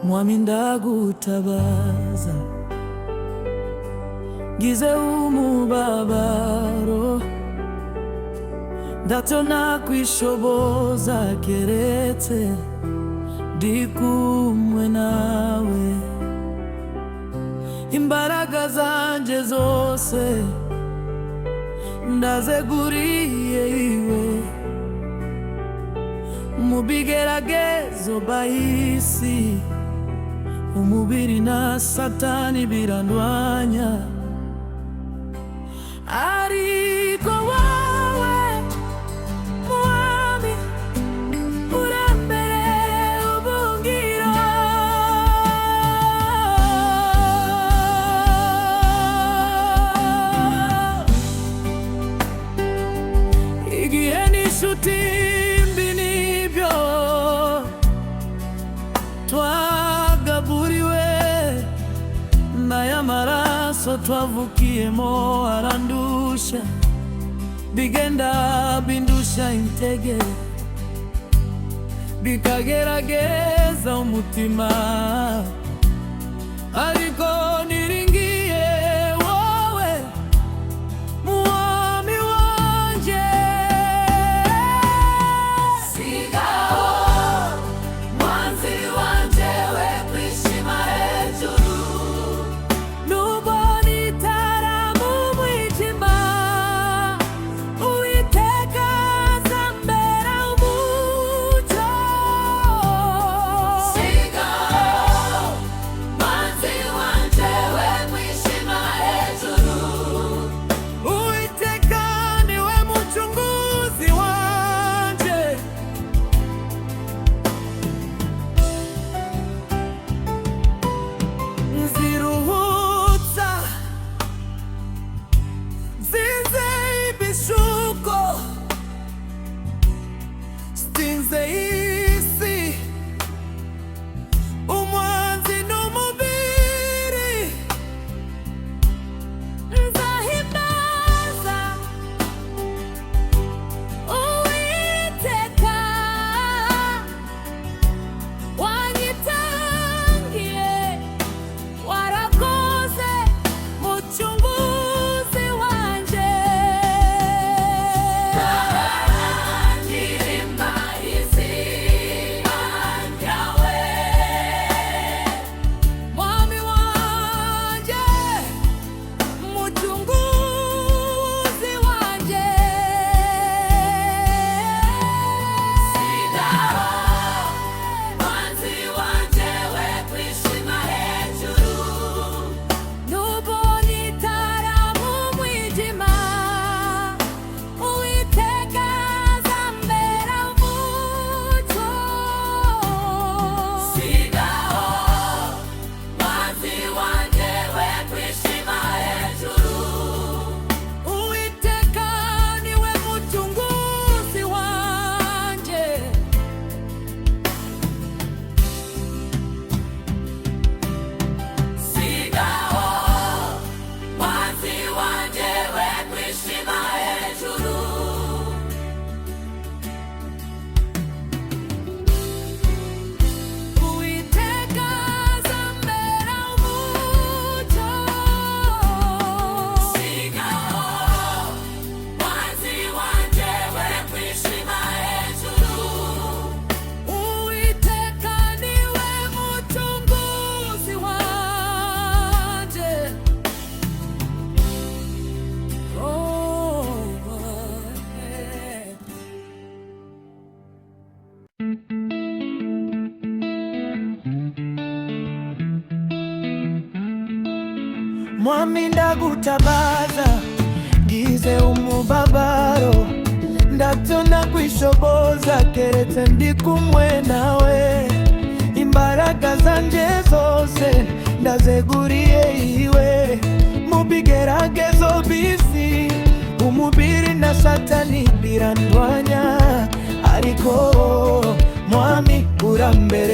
mwami ndagutabaza, ngize umubabaro, ndatona kwishoboza keretse ndi kumwe nawe. Imbaraga zanje zose ndazeguriye iwe, mu bigeragezo bahisi umubiri na Satani birandwanya, ariko wowe mwami urambere ubungiro. Igihe n'inshuti mbi nibyo twagaburiwe, n'aya maraso twavukiyemo arandusha, bigenda bindusha intege, bikagerageza umutima, ariko niringiye wowe mwami wanje. Sigaho mwanzi wanje we kwishima hejuru, nubwo nitara mu mwijima, Uwiteka azambera umucyo. sigaho mwanzi wanje we kwishima hejuru, Uwiteka niwe muchunguzi wanje, nziruhutsa nzinze ibishuko, stinze isi umwanzi n'umubiri, nzahimbaza Uwiteka wanyitangiye, warakoze muchunguzi wanje. ndirimba izina ryawe, Mwami wanje, muchunguzi wanje. sigaho mwanzi wanje we kwishima hejuru, Nubwo nitara mu mwijima, Uwiteka azambera umucyo. sigaho mwanzi wanje we kwishima hejuru, Uwiteka niwe muchunguzi wanje. sigaho mwanzi wanje we kwishima hejuru, Uwiteka azambera umucyo. sigaho mwanzi wanje we kwishima hejuru, Uwiteka niwe muchunguzi wanje. Mwami ndagutabaza, ngize umubabaro, ndatona kwishoboza keretse ndi kumwe nawe. Imbaraga zanje zose ndazeguriye iwe, mu bigeragezo bisi umubiri na Satani birandwanya, ariko mwami urambere